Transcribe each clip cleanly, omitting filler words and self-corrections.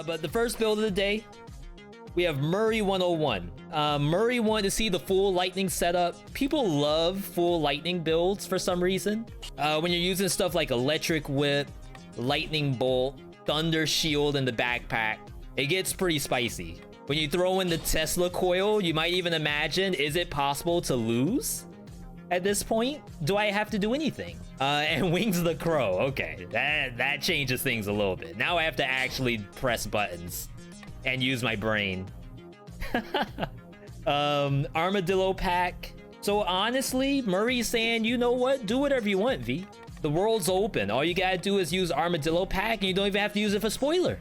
But the first build of the day, we have Murray 101. Murray wanted to see the full lightning setup. People love full lightning builds for some reason. When you're using stuff like electric whip, lightning bolt, thunder shield in the backpack, it gets pretty spicy. When you throw in the Tesla coil, you might even imagine, is it possible to lose? At this point, do I have to do anything? And Wings the Crow. Okay, that changes things a little bit. Now I have to actually press buttons and use my brain. Armadillo pack. So honestly, Murray's saying, you know what? Do whatever you want, V. The world's open. All you gotta do is use Armadillo pack, and you don't even have to use it for spoiler.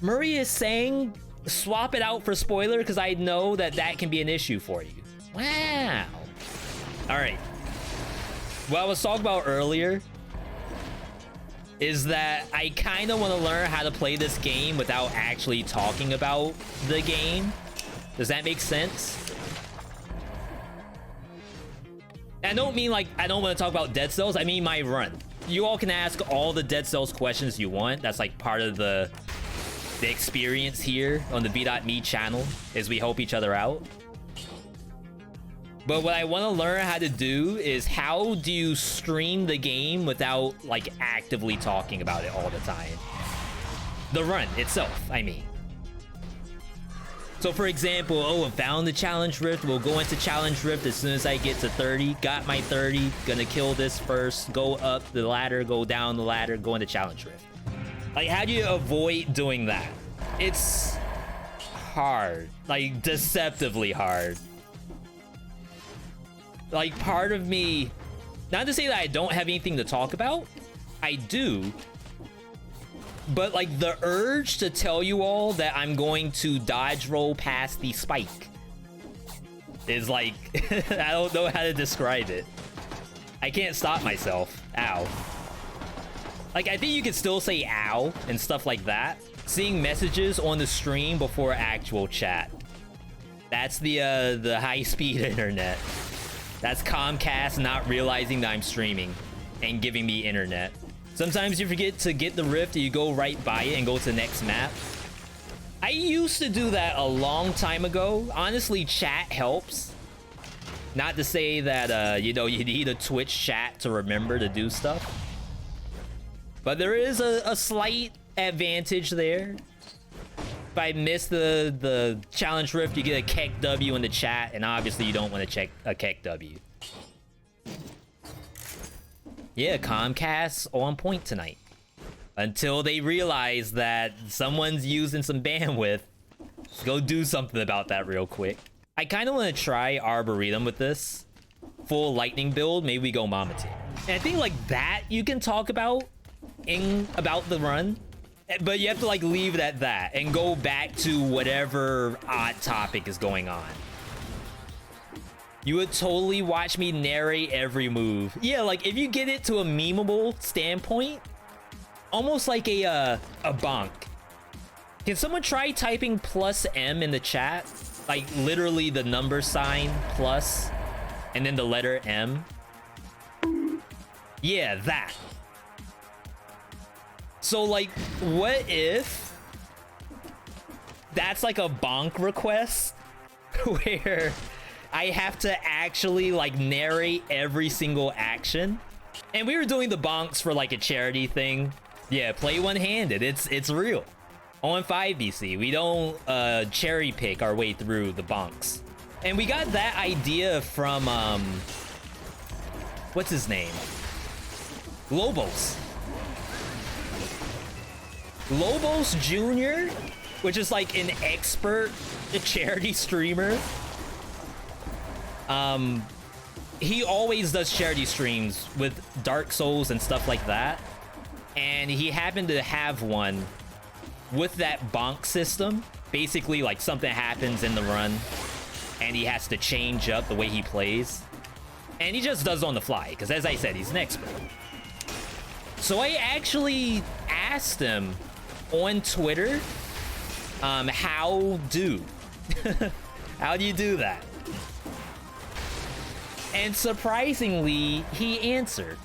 Murray is saying, swap it out for spoiler, because I know that can be an issue for you. Wow. All right. What I was talking about earlier is that I kind of want to learn how to play this game without actually talking about the game. Does that make sense? I don't mean like I don't want to talk about Dead Cells. I mean my run. You all can ask all the Dead Cells questions you want. That's like part of the experience here on the Veedotme channel, is we help each other out. But what I want to learn how to do is, how do you stream the game without like actively talking about it all the time? The run itself, I mean. So for example, oh, I found the challenge rift. We'll go into challenge rift as soon as I get to 30. Got my 30. Gonna kill this first. Go up the ladder, go down the ladder, go into challenge rift. Like, how do you avoid doing that? It's hard. Like, deceptively hard. Like, part of me, not to say that I don't have anything to talk about, I do, but like the urge to tell you all that I'm going to dodge roll past the spike is like, I don't know how to describe it. I can't stop myself. Ow. Like, I think you can still say ow and stuff like that. Seeing messages on the stream before actual chat. That's the high-speed internet. That's Comcast not realizing that I'm streaming and giving me internet. Sometimes you forget to get the rift and you go right by it and go to the next map. I used to do that a long time ago. Honestly, chat helps. Not to say that, you know, you need a Twitch chat to remember to do stuff. But there is a slight advantage there. If I miss the challenge rift, you get a Keck W in the chat, and obviously you don't want to check a Keck W. Yeah, Comcast on point tonight. Until they realize that someone's using some bandwidth. Go do something about that real quick. I kind of want to try Arboretum with this. Full lightning build, maybe we go Mama Tier. And I think like that you can talk about about the run. But you have to like leave it at that and go back to whatever odd topic is going on. You would totally watch me narrate every move. Yeah, like if you get it to a memeable standpoint, almost like a bonk. Can someone try typing +M in the chat? Like literally the number sign plus and then the letter M. Yeah, that. So like, what if that's like a bonk request where I have to actually like narrate every single action? And we were doing the bonks for like a charity thing. Yeah, play one-handed. It's real. On 5BC, we don't cherry pick our way through the bonks. And we got that idea from what's his name? Lobos. Lobos Jr., which is like an expert charity streamer. He always does charity streams with Dark Souls and stuff like that. And he happened to have one with that bonk system. Basically, like something happens in the run and he has to change up the way he plays. And he just does it on the fly, because as I said, he's an expert. So I actually asked him on Twitter, how do you do that? And surprisingly, he answered,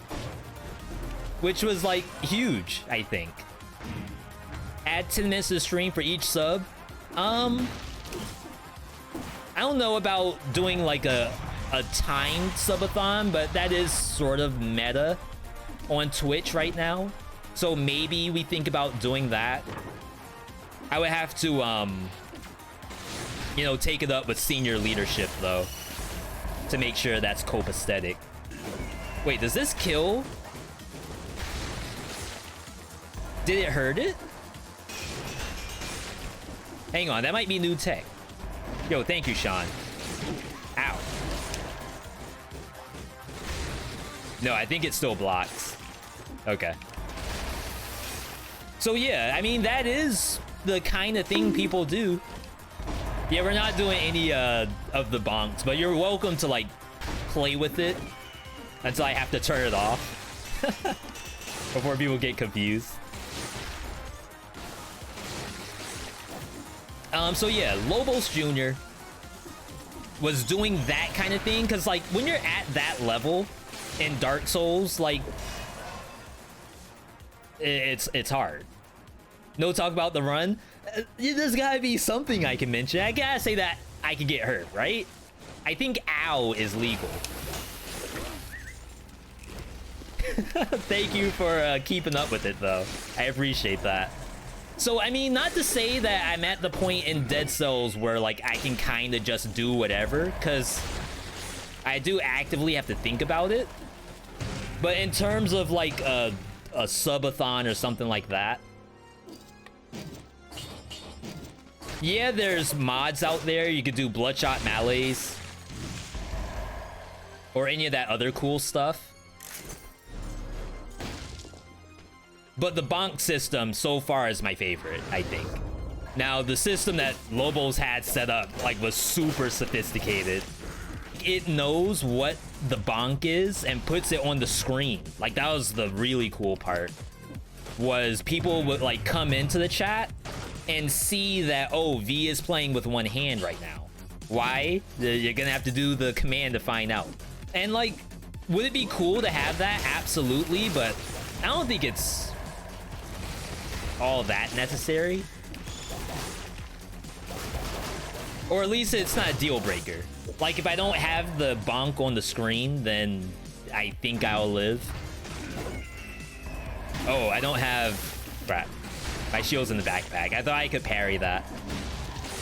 which was like huge, I think. Add 10 minutes to the stream for each sub. I don't know about doing like a timed subathon, but that is sort of meta on Twitch right now. So maybe we think about doing that. I would have to, you know, take it up with senior leadership though, to make sure that's copacetic. Wait, does this kill? Did it hurt it? Hang on, that might be new tech. Yo, thank you, Sean. Ow. No, I think it still blocks. Okay. So yeah, I mean, that is the kind of thing people do. Yeah, we're not doing any of the bonks, but you're welcome to like play with it until I have to turn it off before people get confused. So yeah, Lobos Jr. was doing that kind of thing, because like when you're at that level in Dark Souls, like it's hard. No talk about the run. There's gotta be something I can mention. I gotta say that I can get hurt, right? I think ow is legal. Thank you for keeping up with it though. I appreciate that. So, I mean, not to say that I'm at the point in Dead Cells where, like, I can kind of just do whatever, because I do actively have to think about it. But in terms of, like, a subathon or something like that, yeah, there's mods out there. You could do Bloodshot Melees or any of that other cool stuff. But the bonk system so far is my favorite, I think. Now, the system that Lobos had set up, like, was super sophisticated. It knows what the bonk is and puts it on the screen. Like, that was the really cool part. Was people would, like, come into the chat and see that, oh, V is playing with one hand right now. Why? You're gonna have to do the command to find out. And, like, would it be cool to have that? Absolutely, but I don't think it's all that necessary, or at least it's not a deal breaker. Like, if I don't have the bonk on the screen, then I think I'll live. Oh, I don't have... Crap. My shield's in the backpack. I thought I could parry that.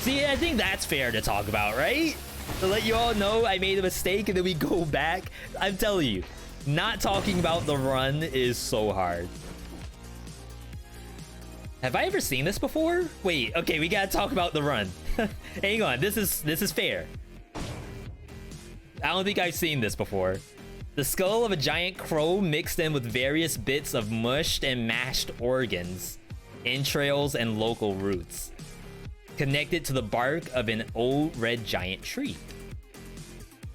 See, I think that's fair to talk about, right? To let you all know I made a mistake and then we go back. I'm telling you, not talking about the run is so hard. Have I ever seen this before? Wait, okay, we gotta talk about the run. Hang on, this is fair. I don't think I've seen this before. The skull of a giant crow mixed in with various bits of mushed and mashed organs, entrails, and local roots, connected to the bark of an old red giant tree.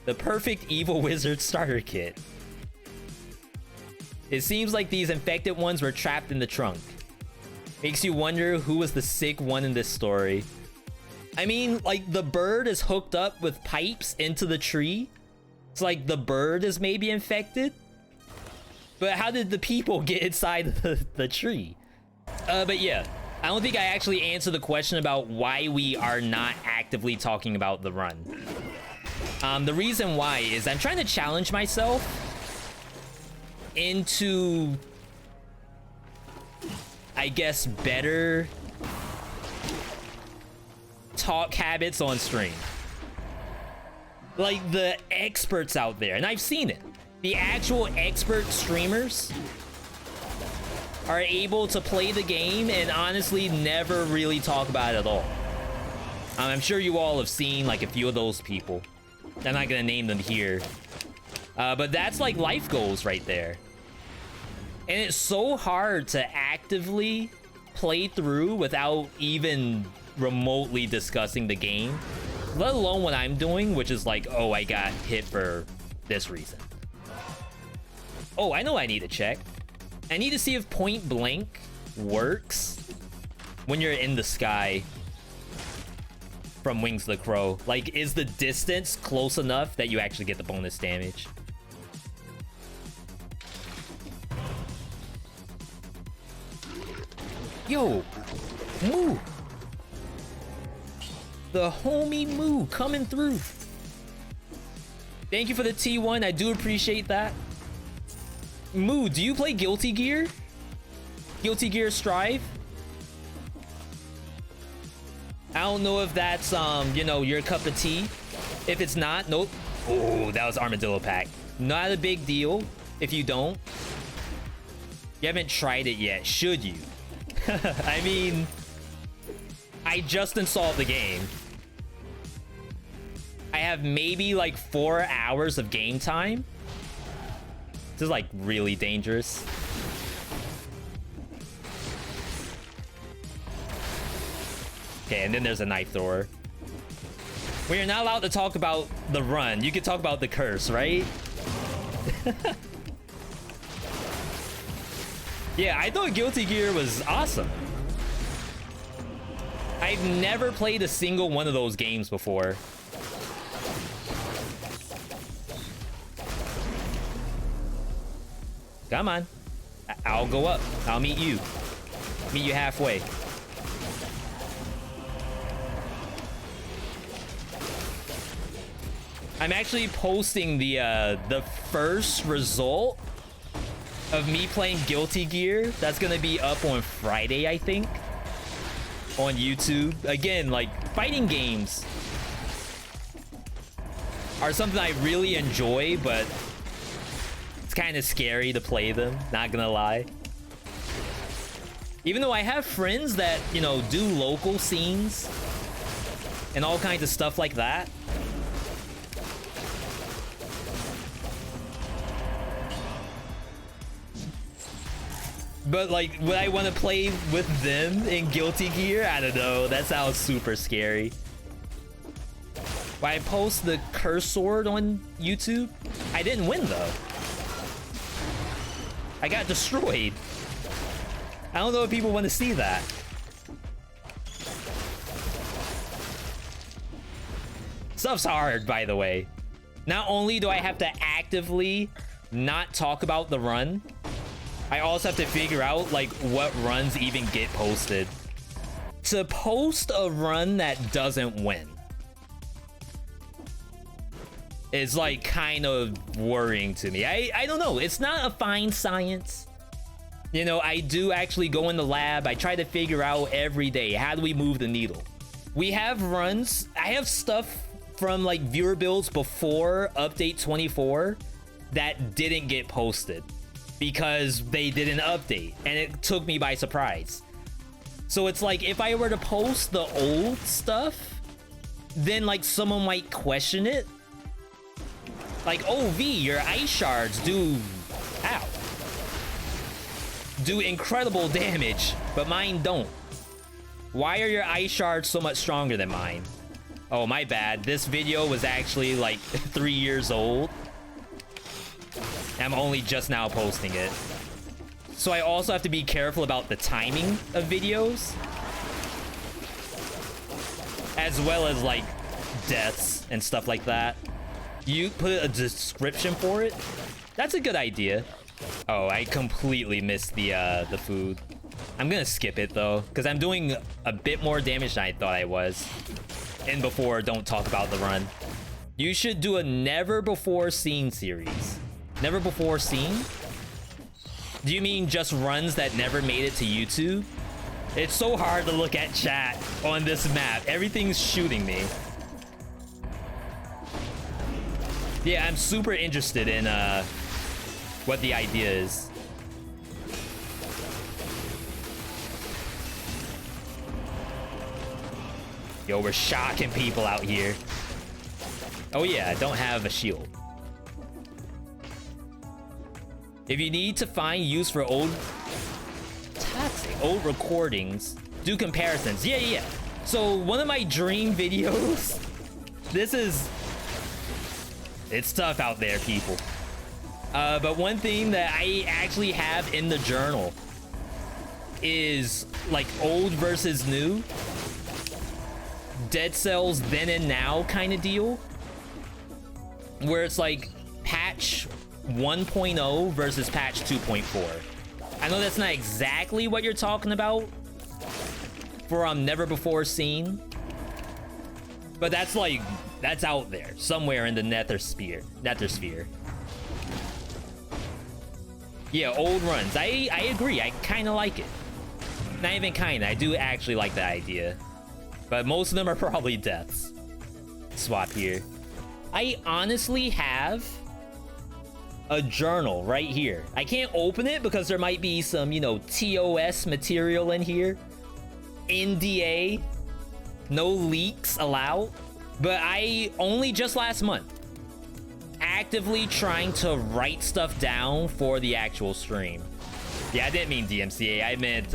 The perfect evil wizard starter kit. It seems like these infected ones were trapped in the trunk. Makes you wonder who was the sick one in this story. I mean, like, the bird is hooked up with pipes into the tree. It's like the bird is maybe infected. But how did the people get inside the tree? But yeah, I don't think I actually answered the question about why we are not actively talking about the run. The reason why is I'm trying to challenge myself into, I guess, better talk habits on stream. Like the experts out there, and I've seen it. The actual expert streamers are able to play the game and honestly never really talk about it at all. I'm sure you all have seen like a few of those people. I'm not gonna name them here. But that's like life goals right there. And it's so hard to actively play through without even remotely discussing the game. Let alone what I'm doing, which is like, oh, I got hit for this reason. Oh, I know I need to check. I need to see if point blank works when you're in the sky from Wings of the Crow. Like, is the distance close enough that you actually get the bonus damage? Yo, Moo! The homie Moo coming through. Thank you for the T1. I do appreciate that. Moo, do you play Guilty Gear? Guilty Gear Strive? I don't know if that's, you know, your cup of tea. If it's not, nope. Oh, that was Armadillo Pack. Not a big deal if you don't. You haven't tried it yet, should you? I mean, I just installed the game. I have maybe like 4 hours of game time. This is like really dangerous. Okay, and then there's a knife thrower. We are not allowed to talk about the run. You can talk about the curse, right? Yeah, I thought Guilty Gear was awesome. I've never played a single one of those games before. Come on. I'll go up. I'll meet you. Meet you halfway. I'm actually posting the first result of me playing Guilty Gear. That's gonna be up on Friday, I think, on YouTube. Again, like, fighting games are something I really enjoy, but it's kind of scary to play them, not gonna lie. Even though I have friends that, you know, do local scenes and all kinds of stuff like that. But, like, would I want to play with them in Guilty Gear? I don't know. That sounds super scary. When I post the curse sword on YouTube, I didn't win, though. I got destroyed. I don't know if people want to see that. Stuff's hard, by the way. Not only do I have to actively not talk about the run, I also have to figure out, like, what runs even get posted. To post a run that doesn't win is, like, kind of worrying to me. I don't know. It's not a fine science. You know, I do actually go in the lab. I try to figure out every day, how do we move the needle? We have runs. I have stuff from, like, viewer builds before update 24 that didn't get posted because they didn't update, and it took me by surprise. So it's like, if I were to post the old stuff, then, like, someone might question it. Like, oh, V, your ice shards do... Ow. Do incredible damage, but mine don't. Why are your ice shards so much stronger than mine? Oh, my bad. This video was actually, like, 3 years old. I'm only just now posting it. So I also have to be careful about the timing of videos, as well as, like, deaths and stuff like that. You put a description for it? That's a good idea. Oh, I completely missed the food. I'm gonna skip it, though, because I'm doing a bit more damage than I thought I was. And before, don't talk about the run. You should do a never before seen series. Never before seen? Do you mean just runs that never made it to YouTube? It's so hard to look at chat on this map. Everything's shooting me. Yeah, I'm super interested in what the idea is. Yo, we're shocking people out here. Oh yeah, I don't have a shield. If you need to find use for old recordings, do comparisons. Yeah. So one of my dream videos, it's tough out there, people. But one thing that I actually have in the journal is, like, old versus new. Dead Cells then and now kind of deal. Where it's like patch 1.0 versus patch 2.4. I know that's not exactly what you're talking about for never before seen. But that's like, that's out there somewhere in the nethersphere. Yeah, old runs. I agree. I kind of like it. Not even kind of. I do actually like the idea. But most of them are probably deaths. Swap here. I honestly have a journal right here. I can't open it because there might be some, you know, TOS material in here. NDA. No leaks allowed. But I only just last month actively trying to write stuff down for the actual stream. Yeah, I didn't mean DMCA. I meant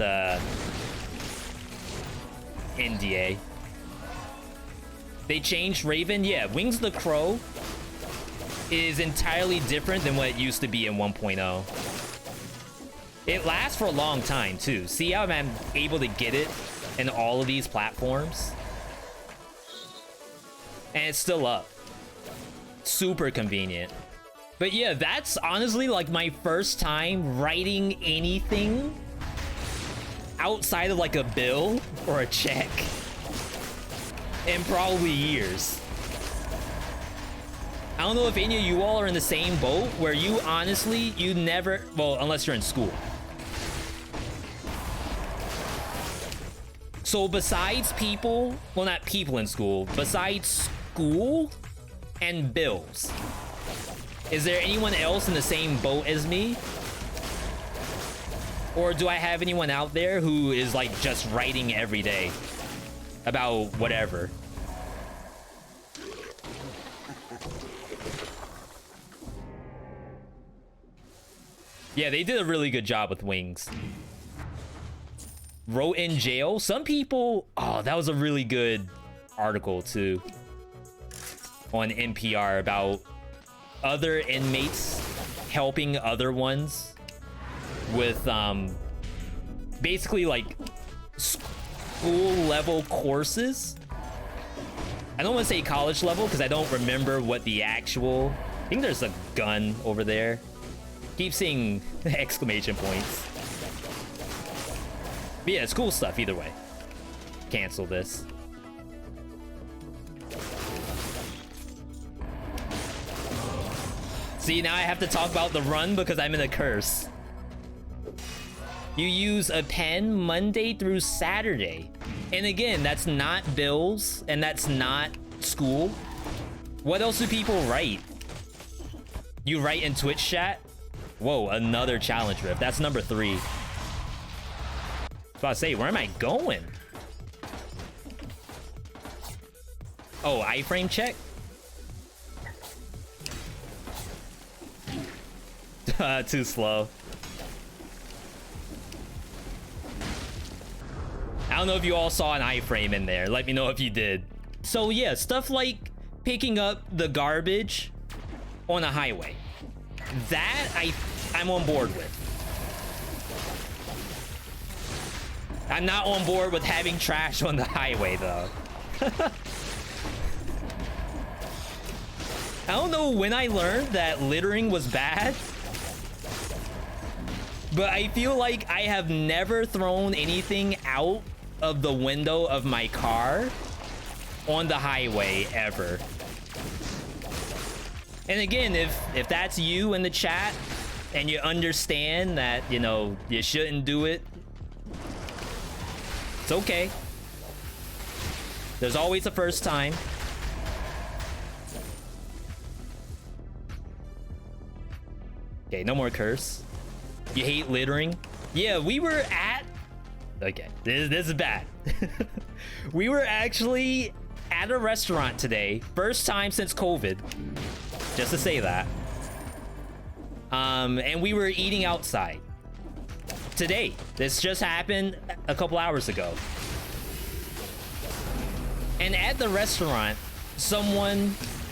NDA. They changed Raven. Yeah, Wings of the Crow is entirely different than what it used to be in 1.0. It lasts for a long time too. See how I'm able to get it in all of these platforms? And it's still up. Super convenient. But yeah, that's honestly like my first time writing anything outside of like a bill or a check in probably years. I don't know if any of you all are in the same boat where you honestly, you never, well, unless you're in school. So besides people, well, not people in school, besides school and bills, is there anyone else in the same boat as me? Or do I have anyone out there who is like just writing every day about whatever? Yeah, they did a really good job with Wings. Wrote in jail. Some people, oh, that was a really good article too on NPR about other inmates helping other ones with basically like school level courses. I don't want to say college level because I don't remember what the actual, I think there's a gun over there. Keep seeing exclamation points. But yeah, it's cool stuff either way. Cancel this. See, now I have to talk about the run because I'm in a curse. You use a pen Monday through Saturday. And again, that's not bills and that's not school. What else do people write? You write in Twitch chat? Whoa, another challenge rift. That's number 3. I was about to say, where am I going? Oh, iframe check? Too slow. I don't know if you all saw an iframe in there. Let me know if you did. So yeah, stuff like picking up the garbage on a highway. That I'm on board with. I'm not on board with having trash on the highway though. I don't know when I learned that littering was bad, but I feel like I have never thrown anything out of the window of my car on the highway ever. And again, if that's you in the chat and you understand that, you know, you shouldn't do it, it's okay. There's always a first time. Okay, no more curse. You hate littering? Yeah, we were at... Okay, this is bad. We were actually at a restaurant today. First time since COVID. Just to say that. And we were eating outside. Today. This just happened a couple hours ago. And at the restaurant,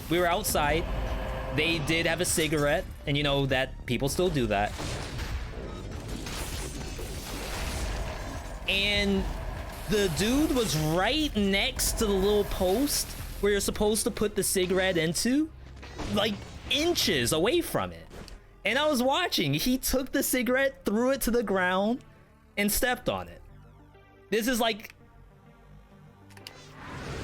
we were outside. They did have a cigarette. And you know that people still do that. And the dude was right next to the little post where you're supposed to put the cigarette into, like inches away from it. And I was watching. He took the cigarette, threw it to the ground, and stepped on it. This is like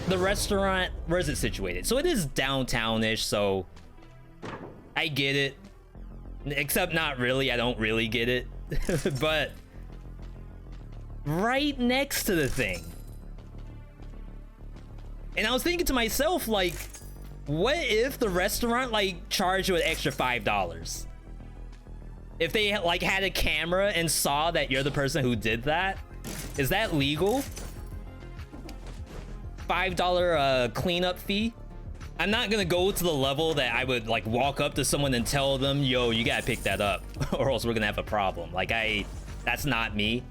the restaurant, where is it situated? So it is downtown-ish, so I get it. Except not really, I don't really get it. But right next to the thing. And I was thinking to myself, like, what if the restaurant, like, charged you an extra $5? If they, like, had a camera and saw that you're the person who did that? Is that legal? $5 cleanup fee? I'm not gonna go to the level that I would, like, walk up to someone and tell them, yo, you gotta pick that up, or else we're gonna have a problem. Like, that's not me.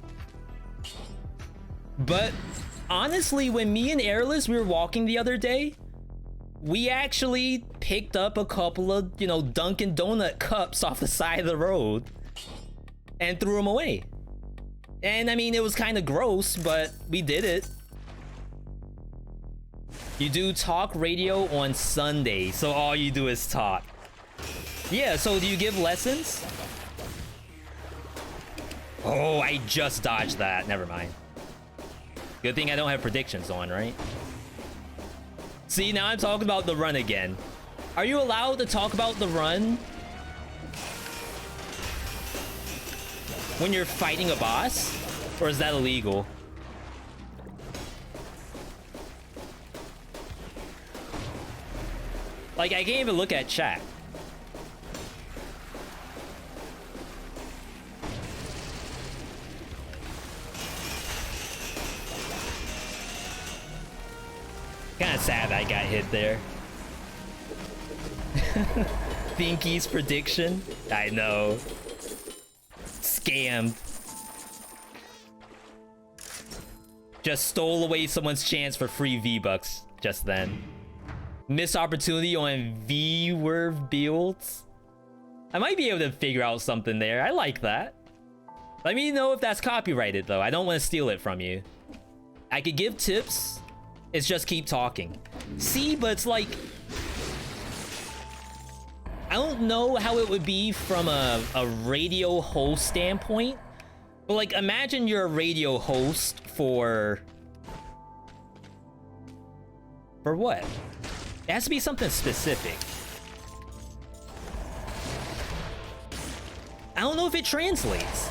But honestly, when me and Airless, we were walking the other day, we actually picked up a couple of, you know, Dunkin' Donut cups off the side of the road and threw them away. And I mean, it was kind of gross, but we did it. You do talk radio on Sunday, so all you do is talk. Yeah, so do you give lessons? Oh, I just dodged that. Never mind. Good thing I don't have predictions on, right? See, now I'm talking about the run again. Are you allowed to talk about the run when you're fighting a boss? Or is that illegal? Like, I can't even look at chat. Kind of sad I got hit there. Thinky's prediction? I know. Scammed. Just stole away someone's chance for free V-Bucks just then. Missed opportunity on V-Word builds. I might be able to figure out something there. I like that. Let me know if that's copyrighted, though. I don't want to steal it from you. I could give tips. It's just keep talking. See, but it's like, I don't know how it would be from a radio host standpoint, but like, imagine you're a radio host for what? It has to be something specific. I don't know if it translates.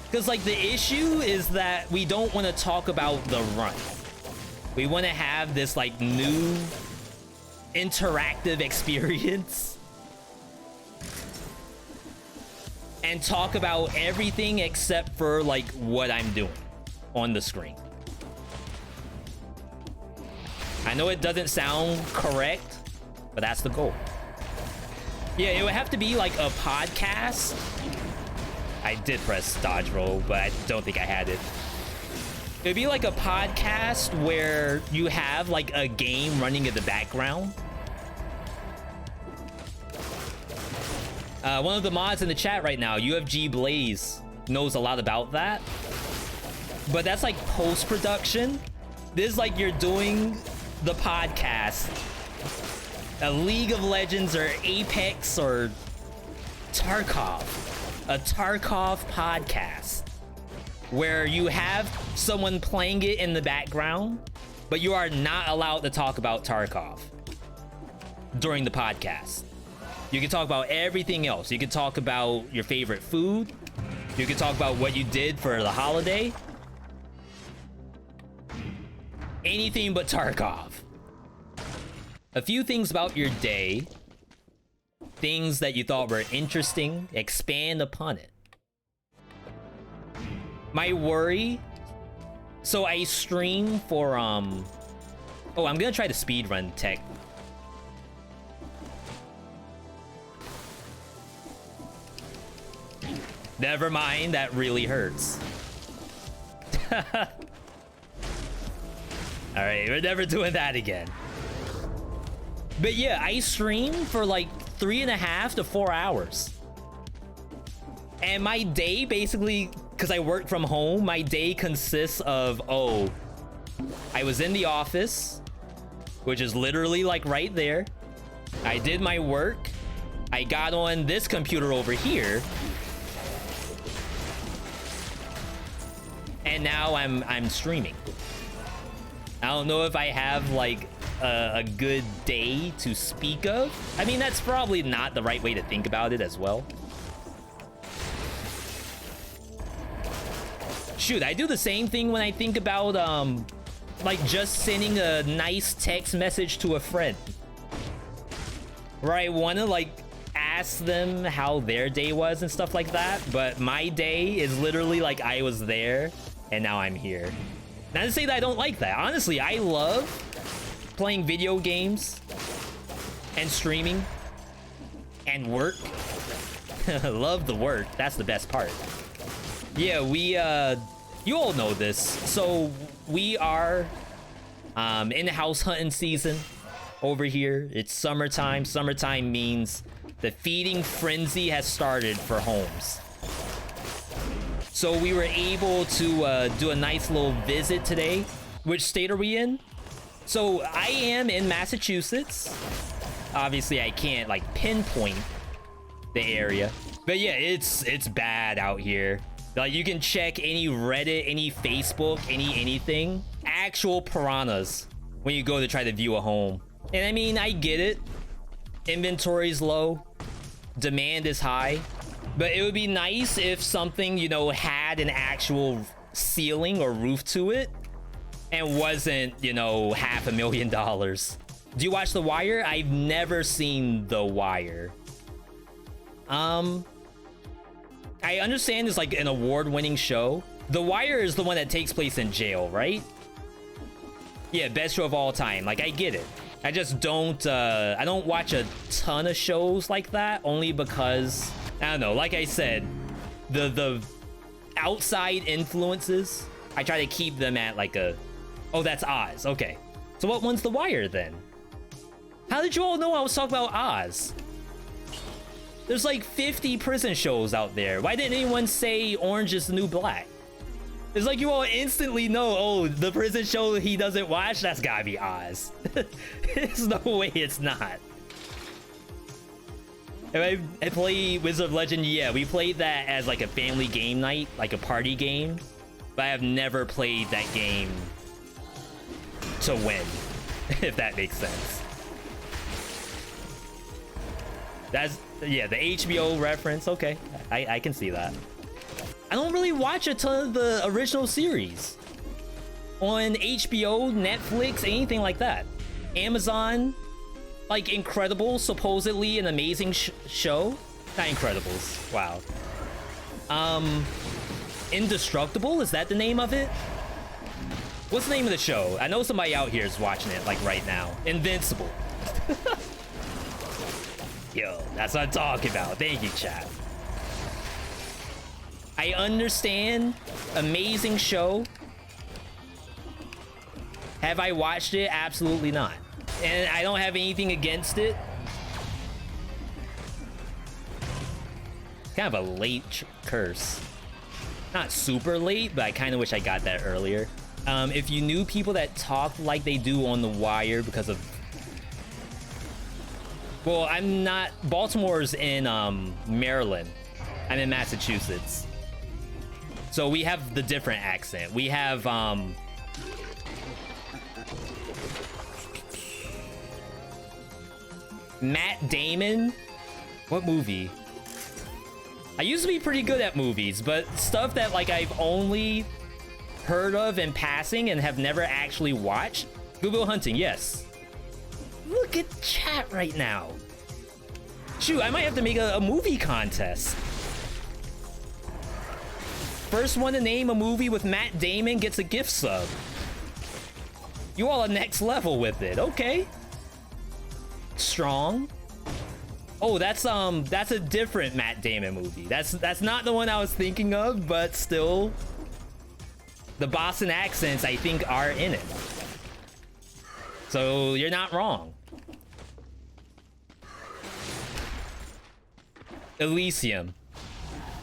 Because like the issue is that we don't want to talk about the run. We want to have this like new interactive experience and talk about everything except for like what I'm doing on the screen. I know it doesn't sound correct, but that's the goal. Yeah, it would have to be like a podcast. I did press dodge roll, but I don't think I had it. It would be like a podcast where you have like a game running in the background. One of the mods in the chat right now, UFG Blaze, knows a lot about that. But that's like post-production. This is like you're doing the podcast. A League of Legends or Apex or Tarkov. A Tarkov podcast. Where you have someone playing it in the background, but you are not allowed to talk about Tarkov during the podcast. You can talk about everything else. You can talk about your favorite food. You can talk about what you did for the holiday. Anything but Tarkov. A few things about your day. Things that you thought were interesting. Expand upon it. My worry. So I stream for oh, I'm gonna try the speedrun tech. Never mind, that really hurts. Alright, we're never doing that again. But yeah, I stream for like 3.5 to 4 hours. And my day basically, because I work from home, my day consists of, oh, I was in the office, which is literally like right there. I did my work. I got on this computer over here. And now I'm streaming. I don't know if I have like a good day to speak of. I mean, that's probably not the right way to think about it as well. Shoot, I do the same thing when I think about like just sending a nice text message to a friend, where I want to like ask them how their day was and stuff like that, but my day is literally like I was there and now I'm here. Not to say that I don't like that. Honestly, I love playing video games and streaming and work. Love the work. That's the best part. Yeah, we you all know this. So we are in the house hunting season over here. It's summertime. Summertime means the feeding frenzy has started for homes. So we were able to do a nice little visit today. Which state are we in? So I am in Massachusetts. Obviously, I can't like pinpoint the area, but yeah, it's bad out here. Like, you can check any Reddit, any Facebook, anything. Actual piranhas when you go to try to view a home. And I mean, I get it. Inventory's low. Demand is high. But it would be nice if something, you know, had an actual ceiling or roof to it and wasn't, you know, $500,000. Do you watch The Wire? I've never seen The Wire. I understand it's like an award-winning show. The Wire is the one that takes place in jail, right? Yeah, best show of all time. Like, I get it. I just don't, I don't watch a ton of shows like that, only because, I don't know, like I said, the outside influences, I try to keep them at like a, oh, that's Oz, okay. So what one's The Wire then? How did you all know I was talking about Oz? There's like 50 prison shows out there. Why didn't anyone say Orange is the New Black? It's like you all instantly know, oh, the prison show he doesn't watch, that's gotta be Oz. There's no way it's not. If I play Wizard of Legend, yeah, we played that as like a family game night, like a party game. But I have never played that game to win, if that makes sense. That's, yeah, the HBO reference, okay. I can see that. I don't really watch a ton of the original series on HBO, Netflix, anything like that. Amazon, like Incredibles, supposedly an amazing show. Not Incredibles, wow. Indestructible, is that the name of it? What's the name of the show? I know somebody out here is watching it like right now. Invincible. Yo, that's what I'm talking about. Thank you, chat. I understand. Amazing show. Have I watched it? Absolutely not. And I don't have anything against it. Kind of a late curse. Not super late, but I kind of wish I got that earlier. If you knew people that talked like they do on The Wire because of... Well, I'm not... Baltimore's in Maryland. I'm in Massachusetts. So we have the different accent. We have Matt Damon. What movie? I used to be pretty good at movies, but stuff that like I've only heard of in passing and have never actually watched. Good Will Hunting, yes. Look at chat right now. Shoot, I might have to make a movie contest. First one to name a movie with Matt Damon gets a gift sub. You all are next level with it, okay. Strong. Oh, that's a different Matt Damon movie. That's not the one I was thinking of, but still, the Boston accents I think are in it. So you're not wrong. Elysium.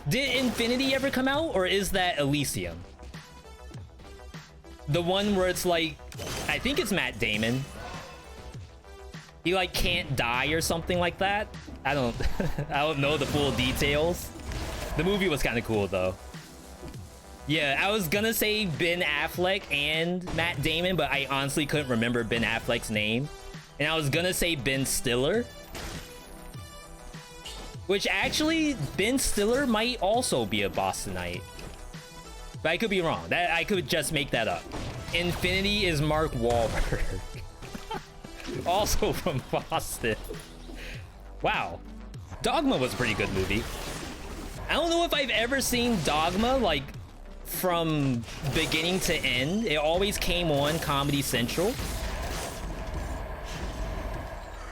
Did Infinity ever come out, or is that Elysium? The one where it's like, I think it's Matt Damon. He like can't die or something like that. I don't I don't know the full details. The movie was kind of cool though. Yeah, I was gonna say Ben Affleck and Matt Damon, but I honestly couldn't remember Ben Affleck's name. And I was gonna say Ben Stiller. Which actually, Ben Stiller might also be a Bostonite. But I could be wrong. I could just make that up. Infinity is Mark Wahlberg. Also from Boston. Wow. Dogma was a pretty good movie. I don't know if I've ever seen Dogma, like, from beginning to end. It always came on Comedy Central.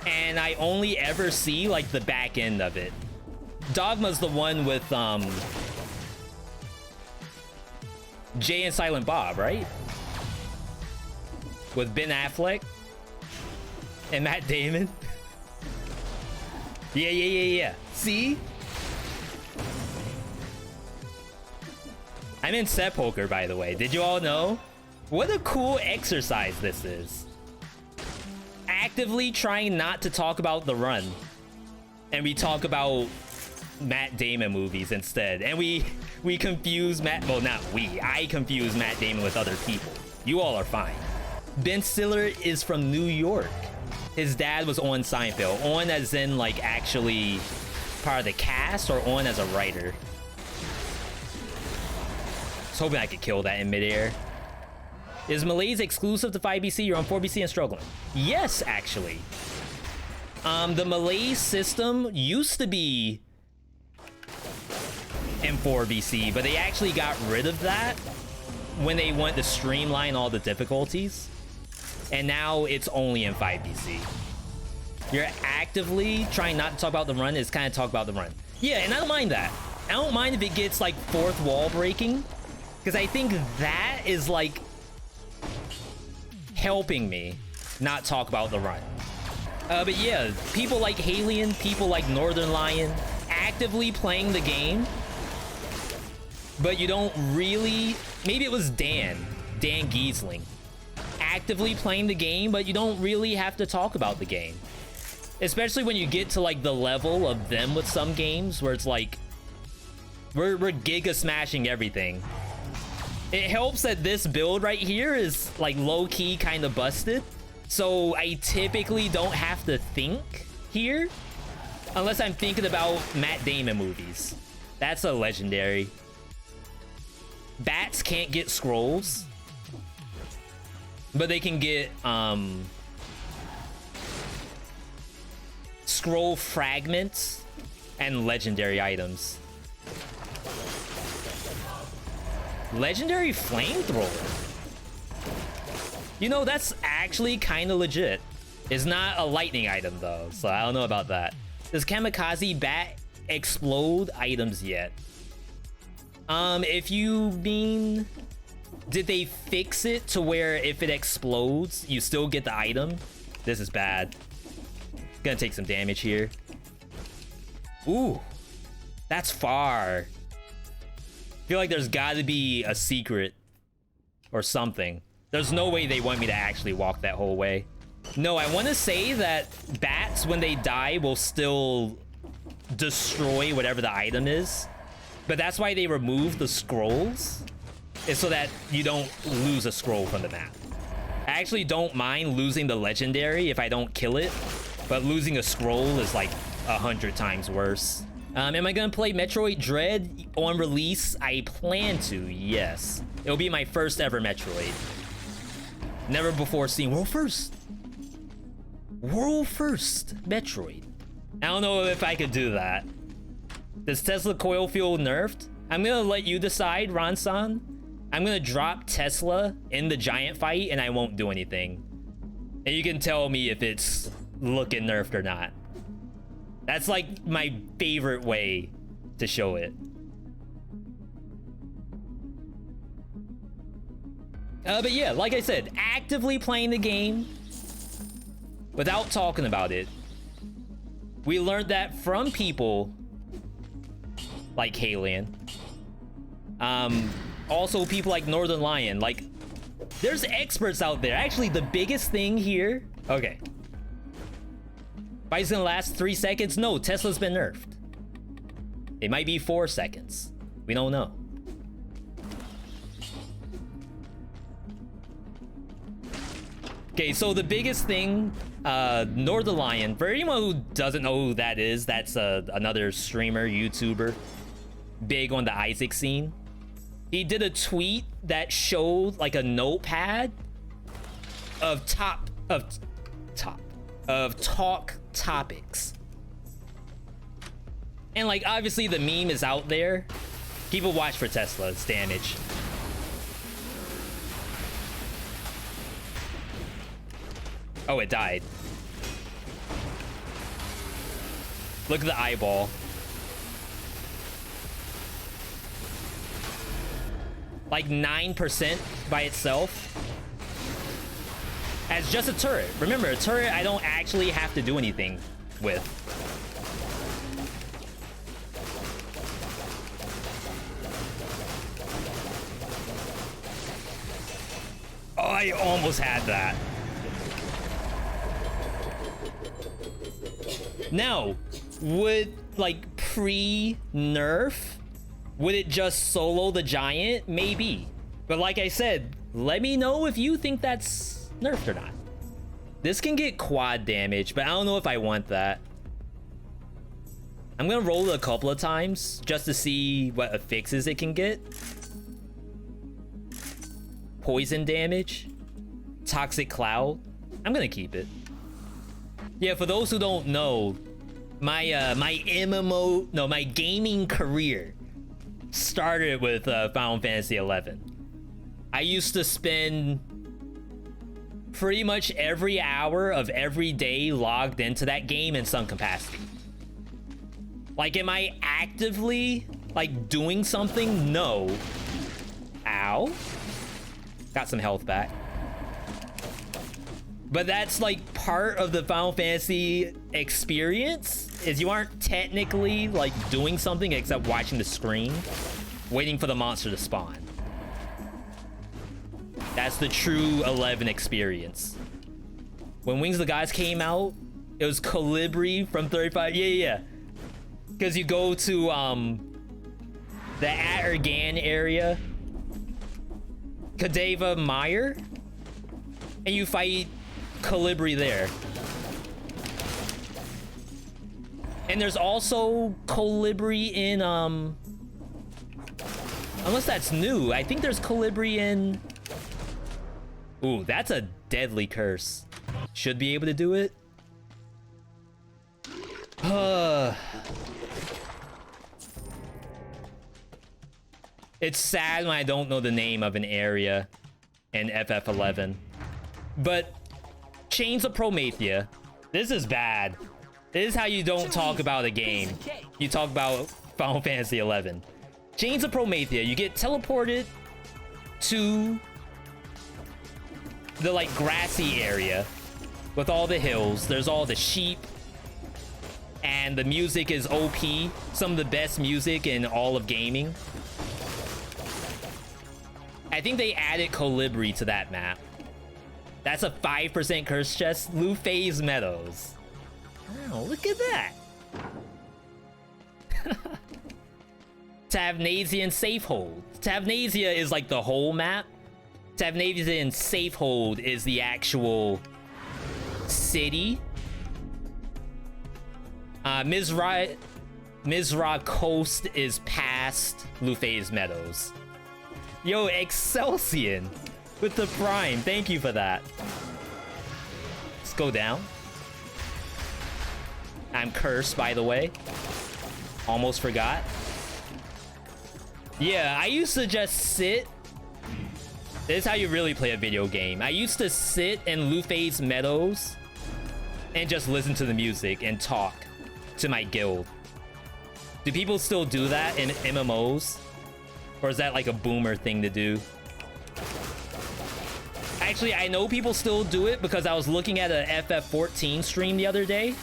And I only ever see, like, the back end of it. Dogma's the one with, Jay and Silent Bob, right? With Ben Affleck and Matt Damon. Yeah. See? I'm in Sepulcher, by the way. Did you all know? What a cool exercise this is. Actively trying not to talk about The Run. And we talk about Matt Damon movies instead. And we confuse Matt... Well, not we. I confuse Matt Damon with other people. You all are fine. Ben Stiller is from New York. His dad was on Seinfeld. On as in, like, actually part of the cast, or on as a writer? I was hoping I could kill that in midair. Is Malaise exclusive to 5BC? You're on 4BC and struggling. Yes, actually. The Malaise system used to be in 4BC, but they actually got rid of that when they wanted to streamline all the difficulties. And now it's only in 5BC. You're actively trying not to talk about The Run is kind of talk about The Run. Yeah, and I don't mind that. I don't mind if it gets, like, fourth wall breaking, because I think that is, like, helping me not talk about The Run. But yeah, people like Halion, people like Northern Lion, actively playing the game, but you don't really... Maybe it was Dan Giesling. Actively playing the game, but you don't really have to talk about the game. Especially when you get to, like, the level of them with some games, where it's like, we're giga smashing everything. It helps that this build right here is, like, low-key kind of busted. So I typically don't have to think here, unless I'm thinking about Matt Damon movies. That's a legendary. Bats can't get scrolls, but they can get scroll fragments and legendary items. Legendary flamethrower. You know, that's actually kind of legit. It's not a lightning item though, so I don't know about that. Does Kamikaze Bat explode items yet? If you mean, did they fix it to where if it explodes, you still get the item? This is bad. Gonna take some damage here. Ooh, that's far. Feel like there's gotta be a secret or something. There's no way they want me to actually walk that whole way. No, I want to say that bats, when they die, will still destroy whatever the item is. But that's why they remove the scrolls, is so that you don't lose a scroll from the map. I actually don't mind losing the legendary if I don't kill it, but losing a scroll is like 100 times worse. Am I gonna play Metroid Dread on release? I plan to, yes. It'll be my first ever Metroid. Never before seen. World first Metroid. I don't know if I could do that. Does Tesla Coil feel nerfed? I'm gonna let you decide, Ronson. I'm gonna drop Tesla in the giant fight and I won't do anything. And you can tell me if it's looking nerfed or not. That's like my favorite way to show it. But yeah, like I said, actively playing the game without talking about it. We learned that from people like Halion. Also people like Northern Lion. Like, there's experts out there. Actually, the biggest thing here... Okay. Fight's gonna last 3 seconds? No, Tesla's been nerfed. It might be 4 seconds. We don't know. Okay, so the biggest thing, Northern Lion, for anyone who doesn't know who that is, that's another streamer, YouTuber, big on the Isaac scene. He did a tweet that showed like a notepad of talk topics. And like obviously the meme is out there. Keep a watch for Tesla's damage. Oh, it died. Look at the eyeball. Like 9% by itself. As just a turret. Remember, a turret I don't actually have to do anything with. Oh, I almost had that. Now, would like pre-nerf, would it just solo the giant? Maybe. But like I said, let me know if you think that's nerfed or not. This can get quad damage, but I don't know if I want that. I'm gonna roll it a couple of times just to see what affixes it can get. Poison damage, toxic cloud. I'm gonna keep it. Yeah, for those who don't know, my my gaming career started with Final Fantasy 11. I used to spend pretty much every hour of every day logged into that game in some capacity. Like, am I actively like doing something? No. Ow. Got some health back. But that's like part of the Final Fantasy experience, is you aren't technically like doing something except watching the screen, waiting for the monster to spawn. That's the true 11 experience. When Wings of the Gods came out, it was Colibri from 35. Yeah. Because you go to the Atergan area, Kadeva Meyer, and you fight Colibri there. And there's also Colibri in unless that's new. I think there's Colibri in... Ooh, that's a deadly curse. Should be able to do it. It's sad when I don't know the name of an area in FF11. But Chains of Promethea. This is bad. This is how you don't talk about a game. You talk about Final Fantasy 11. Chains of Promethea. You get teleported to the like grassy area with all the hills. There's all the sheep. And the music is OP. Some of the best music in all of gaming. I think they added Colibri to that map. That's a 5% curse chest. Luphase Meadows. Oh, look at that. Tavnasian Safehold. Tavnasia is like the whole map. Tavnasian Safehold is the actual city. Mizra Coast is past Luphase Meadows. Yo, Excelsior with the Prime. Thank you for that. Let's go down. I'm cursed, by the way. Almost forgot. Yeah, I used to just sit. This is how you really play a video game. I used to sit in Luphase Meadows and just listen to the music and talk to my guild. Do people still do that in MMOs? Or is that like a boomer thing to do? Actually, I know people still do it because I was looking at a FF14 stream the other day.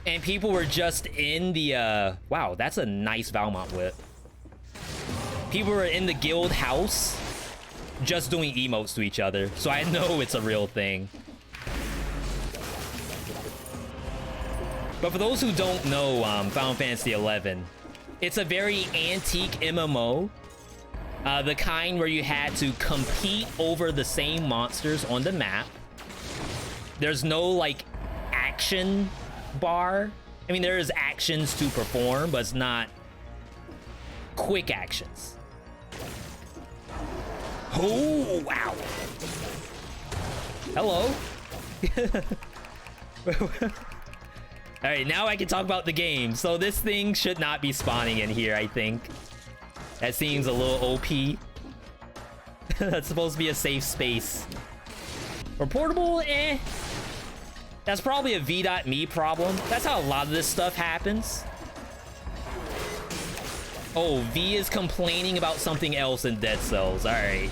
And people were just in the, wow, that's a nice Valmont whip. People were in the guild house just doing emotes to each other. So I know it's a real thing. But for those who don't know Final Fantasy 11, it's a very antique MMO The kind where you had to compete over the same monsters on the map. There's no, like, action bar. I mean, there is actions to perform, but it's not quick actions. Oh, wow. Hello. All right, now I can talk about the game. So this thing should not be spawning in here, I think. That seems a little OP. That's supposed to be a safe space. Reportable, eh. That's probably a Veedotme problem. That's how a lot of this stuff happens. Oh, V is complaining about something else in Dead Cells. All right.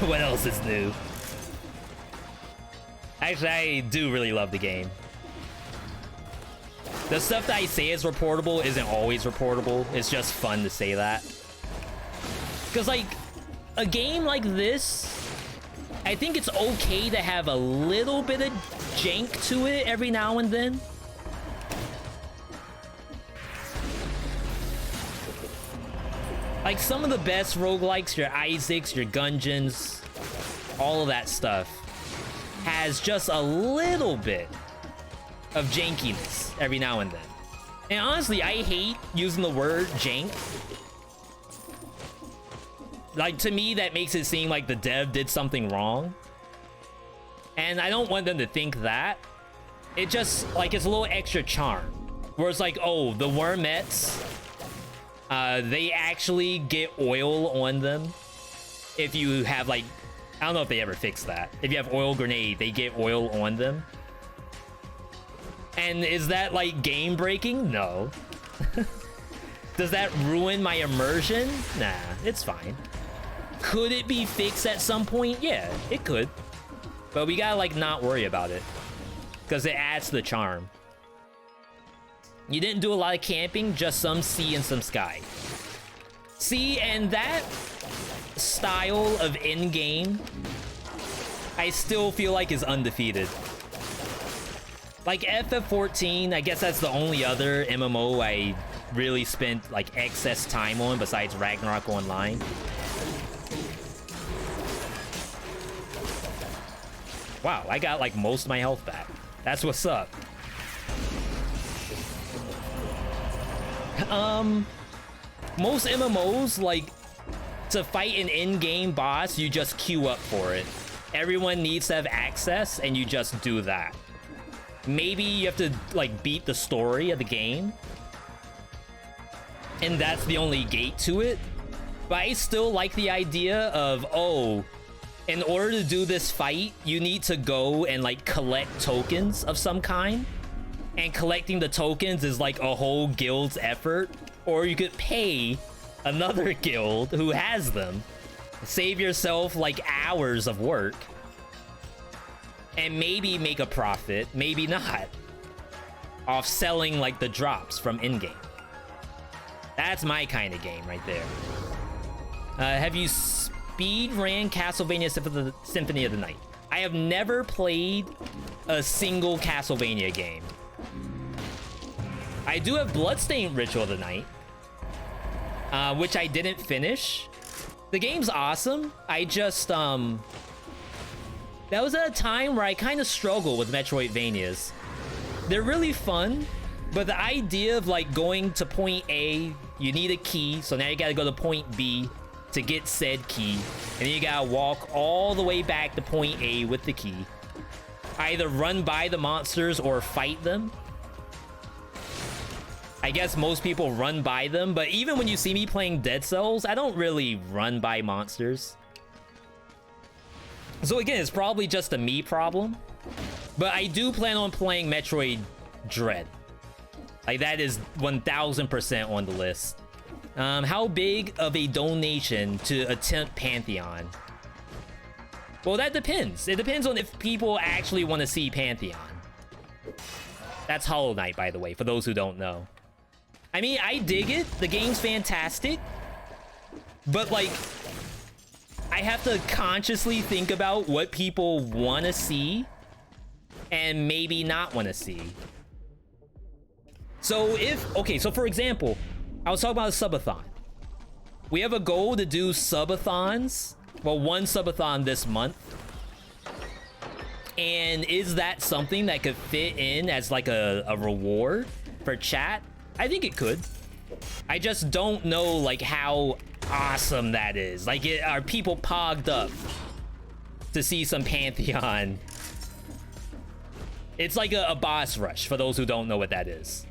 What else is new? Actually, I do really love the game. The stuff that I say is reportable isn't always reportable. It's just fun to say that. Because, like, a game like this, I think it's okay to have a little bit of jank to it every now and then. Like, some of the best roguelikes, your Isaacs, your Gungeons, all of that stuff has just a little bit of jankiness every now and then. And honestly, I hate using the word jank. Like, to me, that makes it seem like the dev did something wrong. And I don't want them to think that. It just, like, it's a little extra charm. Where it's like, oh, the wormettes, they actually get oil on them. If you have, like, I don't know if they ever fixed that. If you have oil grenade, they get oil on them. And is that, like, game breaking? No. Does that ruin my immersion? Nah, it's fine. Could it be fixed at some point? Yeah, it could. But we gotta, like, not worry about it. Because it adds to the charm. You didn't do a lot of camping, just some sea and some sky. See, and that style of in-game, I still feel like is undefeated. Like FF14, I guess that's the only other MMO I really spent like excess time on besides Ragnarok Online. Wow, I got like most of my health back. That's what's up. Most MMOs, like, to fight an in-game boss, you just queue up for it. Everyone needs to have access, and you just do that. Maybe you have to, like, beat the story of the game. And that's the only gate to it. But I still like the idea of, oh, in order to do this fight, you need to go and, like, collect tokens of some kind. And collecting the tokens is, like, a whole guild's effort. Or you could pay another guild who has them. Save yourself, like, hours of work. And maybe make a profit, maybe not, off selling, like, the drops from in-game. That's my kind of game right there. Have you speedran Castlevania Symphony of the Night? I have never played a single Castlevania game. I do have Bloodstained Ritual of the Night, which I didn't finish. The game's awesome. I just, that was at a time where I kind of struggle with Metroidvanias. They're really fun, but the idea of, like, going to point A, you need a key, so now you gotta go to point B to get said key, and then you gotta walk all the way back to point A with the key. Either run by the monsters or fight them. I guess most people run by them, but even when you see me playing Dead Cells, I don't really run by monsters. So again, it's probably just a me problem, but I do plan on playing Metroid Dread. Like, that is 1000% on the list. How big of a donation to attempt Pantheon? Well, that depends. It depends on if people actually want to see Pantheon. That's Hollow Knight, by the way, for those who don't know. I mean, I dig it. The game's fantastic. But, like, I have to consciously think about what people want to see and maybe not want to see. So if, okay, so for example, I was talking about a subathon. We have a goal to do subathons. Well, one subathon this month. And is that something that could fit in as like a reward for chat? I think it could. I just don't know like how awesome that is. Like, are people pogged up to see some Pantheon? It's like a boss rush, for those who don't know what that is.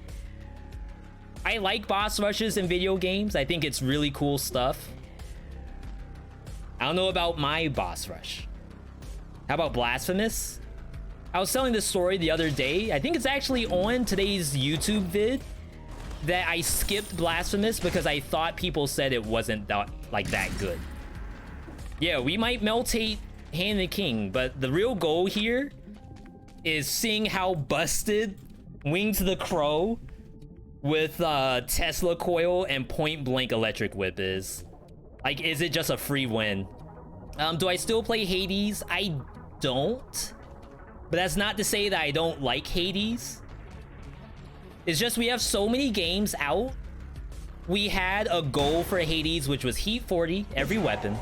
I like boss rushes in video games. I think it's really cool stuff. I don't know about my boss rush. How about Blasphemous? I was telling this story the other day. I think it's actually on today's YouTube vid that I skipped Blasphemous because I thought people said it wasn't like that good. Yeah, we might meltate Hand the King, but the real goal here is seeing how busted Wings of the Crow with Tesla Coil and Point Blank Electric Whip is. Like, is it just a free win? Do I still play Hades? I don't. But that's not to say that I don't like Hades. It's just we have so many games out. We had a goal for Hades, which was Heat 40, every weapon.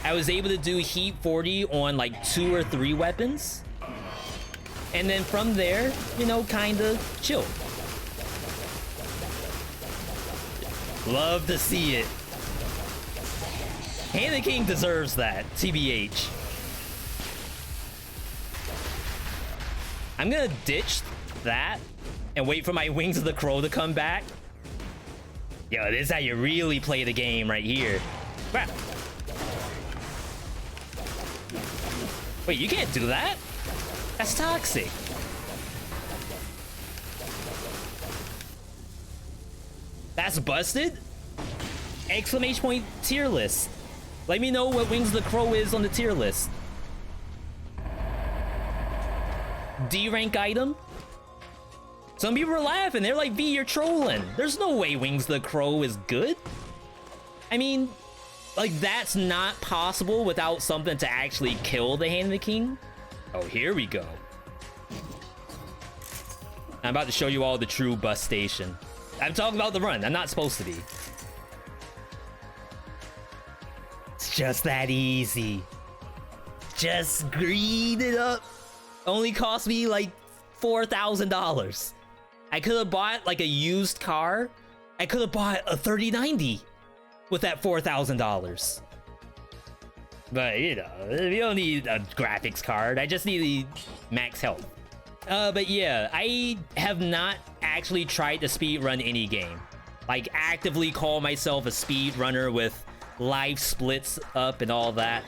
I was able to do Heat 40 on like 2 or 3 weapons. And then from there, you know, kind of chill. Love to see it. Hand the King deserves that, TBH. I'm gonna ditch that and wait for my Wings of the Crow to come back. Yo, this is how you really play the game right here. Crap. Wait, you can't do that? That's toxic. That's busted? Exclamation point tier list. Let me know what Wings of the Crow is on the tier list. D rank item? Some people are laughing. They're like, V, you're trolling. There's no way Wings of the Crow is good. I mean, like, that's not possible without something to actually kill the Hand of the King. Oh, here we go. I'm about to show you all the true bus station. I'm talking about the run. I'm not supposed to be. It's just that easy. Just greed it up. Only cost me like $4,000. I could have bought like a used car. I could have bought a 3090 with that $4,000. But you know, you don't need a graphics card. I just need the max health. But yeah, I have not actually tried to speedrun any game. Like, actively call myself a speedrunner with life splits up and all that.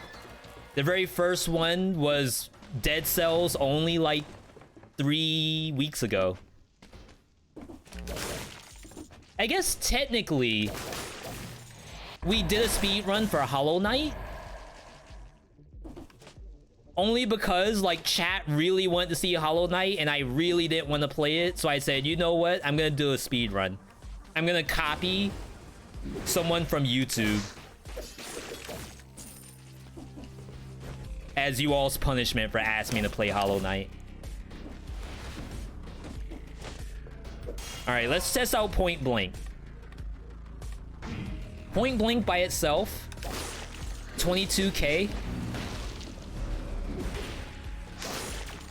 The very first one was Dead Cells only like 3 weeks ago. I guess technically we did a speedrun for Hollow Knight. Only because like chat really wanted to see Hollow Knight and I really didn't want to play it. So I said, you know what? I'm gonna do a speedrun. I'm gonna copy someone from YouTube as you all's punishment for asking me to play Hollow Knight. All right, let's test out Point Blank. Point Blank by itself, 22k.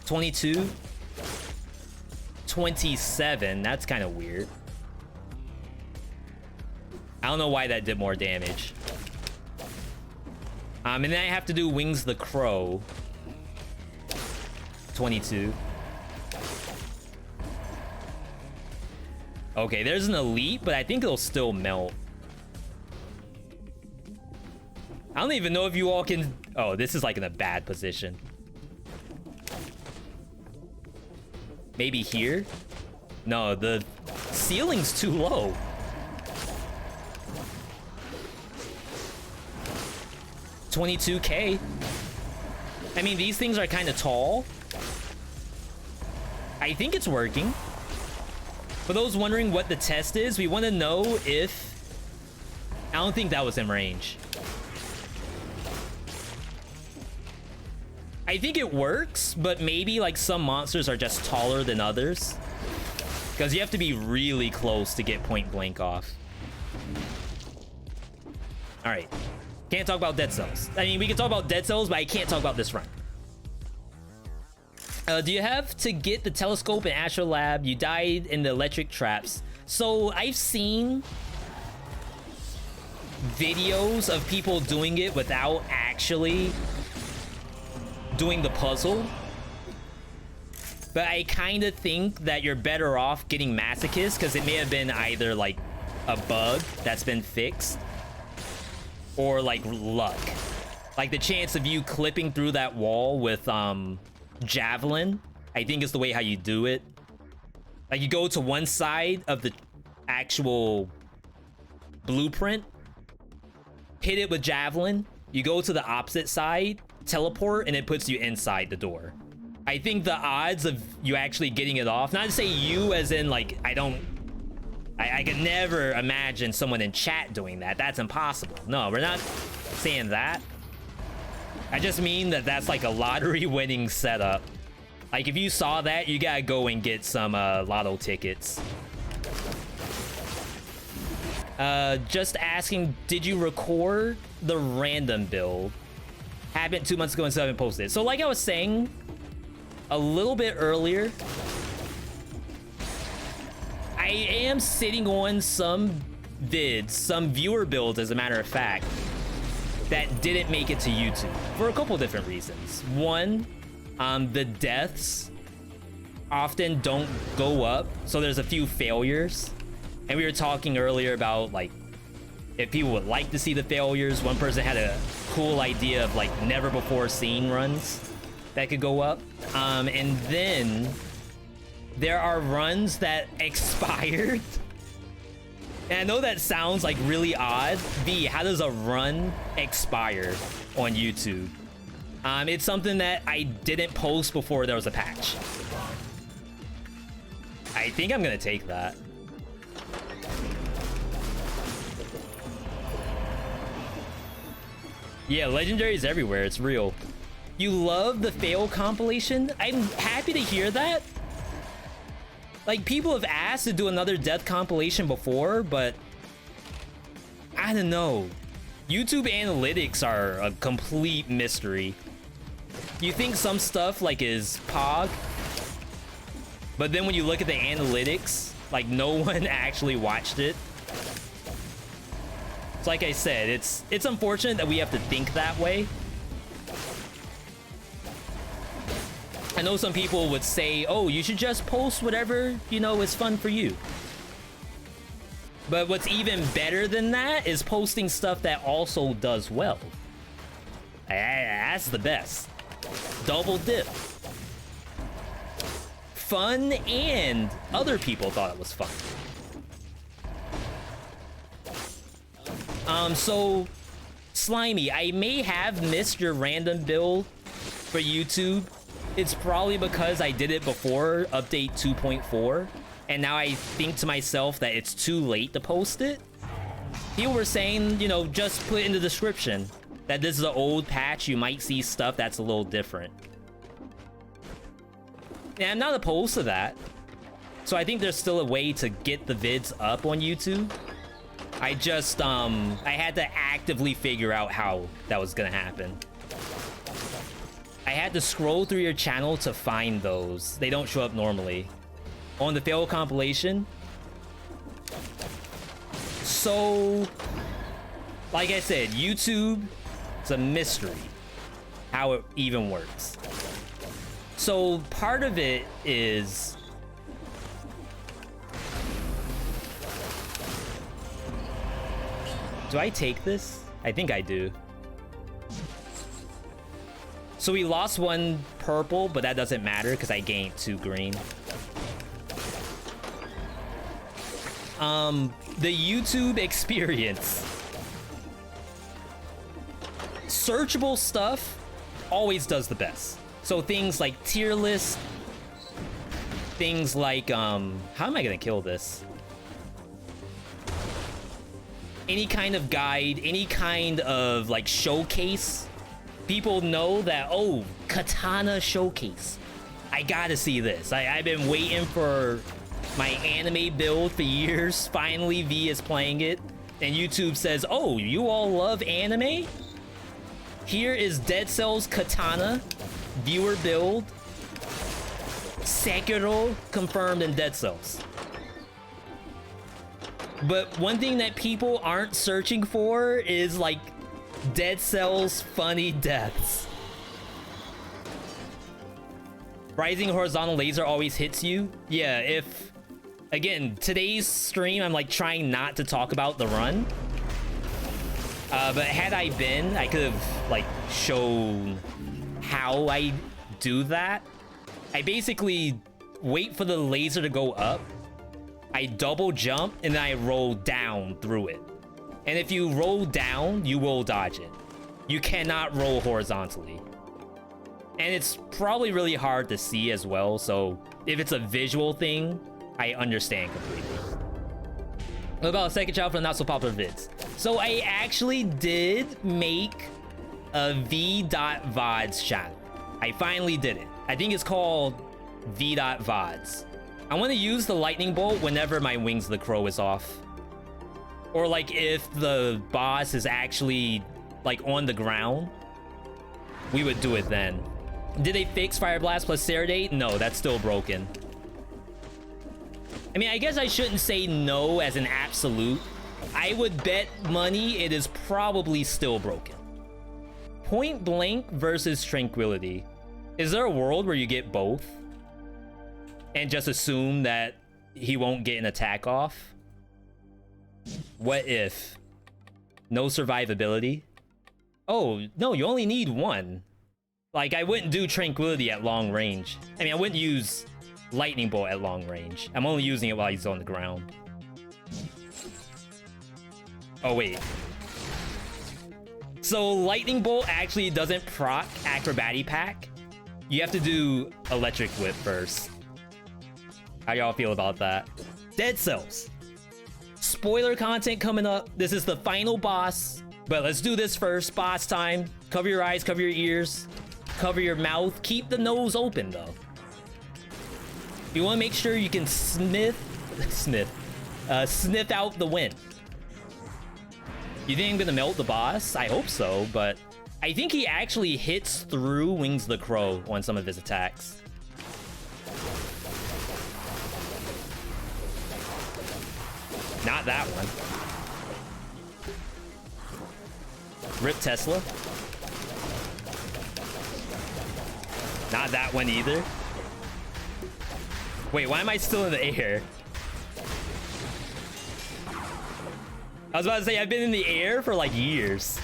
22. 27, that's kind of weird. I don't know why that did more damage. And then I have to do Wings the Crow. 22. Okay, there's an elite, but I think it'll still melt. I don't even know if you all can... Oh, this is like in a bad position. Maybe here? No, the ceiling's too low. $22k. I mean, these things are kind of tall. I think it's working. For those wondering what the test is, we want to know if... I don't think that was in range. I think it works, but maybe like some monsters are just taller than others. Because you have to be really close to get Point Blank off. All right. Can't talk about Dead Cells. I mean, we can talk about Dead Cells, but I can't talk about this run. Do you have to get the telescope in Astrolab? You died in the electric traps. So I've seen videos of people doing it without actually doing the puzzle. But I kind of think that you're better off getting Masochist because it may have been either like a bug that's been fixed or like luck. Like the chance of you clipping through that wall with javelin, I think is the way how you do it. Like you go to one side of the actual blueprint, hit it with javelin, you go to the opposite side, teleport, and it puts you inside the door. I think the odds of you actually getting it off, not to say you as in like, I could never imagine someone in chat doing that. That's impossible. No, we're not saying that. I just mean that that's like a lottery winning setup. Like if you saw that, you gotta go and get some lotto tickets. Just asking, did you record the random build? Happened 2 months ago and still haven't posted it. So like I was saying a little bit earlier, I am sitting on some vids, some viewer builds as a matter of fact, that didn't make it to YouTube for a couple different reasons. One, the deaths often don't go up, so there's a few failures. And we were talking earlier about like if people would like to see the failures. One person had a cool idea of like never before seen runs that could go up. And then there are runs that expired. And I know that sounds like really odd. V, how does a run expire on YouTube? It's something that I didn't post before there was a patch. I think I'm gonna take that. Yeah, legendary is everywhere. It's real. You love the fail compilation? I'm happy to hear that. Like, people have asked to do another death compilation before, but I don't know. YouTube analytics are a complete mystery. You think some stuff like is pog, but then when you look at the analytics, like no one actually watched it. It's like I said, it's unfortunate that we have to think that way. I know some people would say, oh, you should just post whatever, you know, is fun for you. But what's even better than that is posting stuff that also does well. That's the best. Double dip. Fun, and other people thought it was fun. So, Slimy, I may have missed your random build for YouTube. It's probably because I did it before update 2.4, and now I think to myself that it's too late to post it. People were saying, you know, just put in the description that this is an old patch, you might see stuff that's a little different. Yeah, I'm not opposed to that. So I think there's still a way to get the vids up on YouTube. I just, I had to actively figure out how that was gonna happen. I had to scroll through your channel to find those. They don't show up normally. On the fail compilation. So, like I said, YouTube, it's a mystery how it even works. So part of it is do I take this? I think I do. So we lost one purple, but that doesn't matter because I gained 2 green. The YouTube experience. Searchable stuff always does the best. So things like tier list, things like, how am I gonna kill this? Any kind of guide, any kind of like showcase. People know that, oh, katana showcase. I gotta see this. I've been waiting for my anime build for years. Finally, V is playing it. And YouTube says, oh, you all love anime? Here is Dead Cells Katana, viewer build, Sekiro confirmed in Dead Cells. But one thing that people aren't searching for is like Dead Cells funny deaths. Rising horizontal laser always hits you. Yeah, if... Again, today's stream, I'm like trying not to talk about the run. But had I been, I could have like shown how I do that. I basically wait for the laser to go up. I double jump and then I roll down through it. And if you roll down, you will dodge it. You cannot roll horizontally. And it's probably really hard to see as well. So if it's a visual thing, I understand completely. What about a second child for the not so popular vids? So I actually did make a V.VODs channel. I finally did it. I think it's called V.VODs. I want to use the lightning bolt whenever my Wings of the Crow is off. Or like if the boss is actually like on the ground, we would do it then. Did they fix Fire Blast plus Serenade? No, that's still broken. I mean, I guess I shouldn't say no as an absolute. I would bet money it is probably still broken. Point Blank versus Tranquility. Is there a world where you get both? And just assume that he won't get an attack off? What if? No survivability? Oh, no, you only need one. Like, I wouldn't do Tranquility at long range. I mean, I wouldn't use Lightning Bolt at long range. I'm only using it while he's on the ground. Oh, wait. So, Lightning Bolt actually doesn't proc Acrobatic Pack. You have to do Electric Whip first. How y'all feel about that? Dead Cells. Spoiler content coming up. This is the final boss. But let's do this first. Boss time. Cover your eyes, cover your ears, cover your mouth. Keep the nose open, though. You want to make sure you can sniff out the wind. You think I'm gonna melt the boss? I hope so, but I think he actually hits through Wings of the Crow on some of his attacks. Not that one. Rip Tesla. Not that one either. Wait, why am I still in the air? I was about to say, I've been in the air for like years.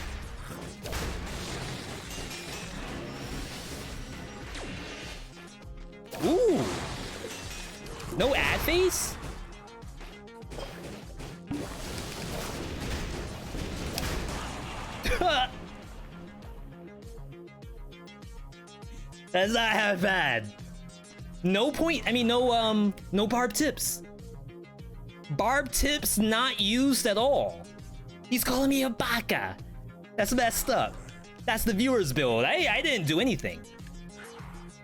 Ooh. No ad face? That's not half bad. No point. I mean, no barb tips. Barb tips not used at all. He's calling me a baka. That's messed up. That's the viewer's build. I didn't do anything.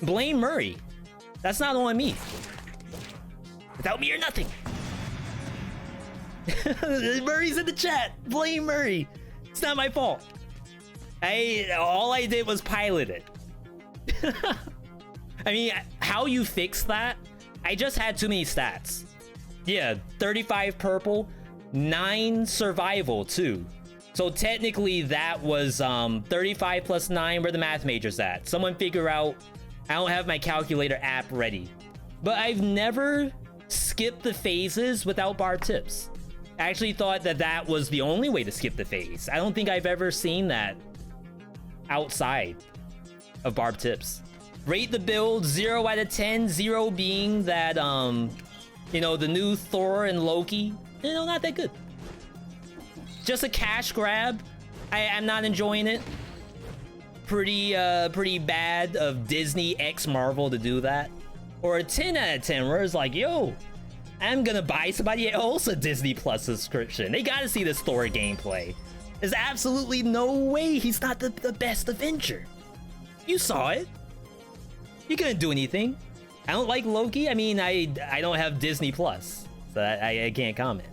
Blame Murray. That's not on me. Without me, you're nothing. Murray's in the chat. Blame Murray. It's not my fault. All I did was pilot it. I mean, how you fix that? I just had too many stats. Yeah, 35 purple, 9 survival too. So technically that was 35 plus 9. Where the math majors at? Someone figure out. I don't have my calculator app ready. But I've never skipped the phases without barb tips. I actually thought that that was the only way to skip the phase. I don't think I've ever seen that outside of barb tips. Rate the build 0 out of 10, 0 being that, you know, the new Thor and Loki, you know, not that good. Just a cash grab. I'm not enjoying it. Pretty bad of Disney x Marvel to do that. Or a 10 out of 10 where it's like, yo, I'm gonna buy somebody else a Disney Plus subscription. They gotta see this Thor gameplay. There's absolutely no way he's not the best Avenger. You saw it. You couldn't do anything. I don't like Loki. I mean, I don't have Disney Plus, so I can't comment.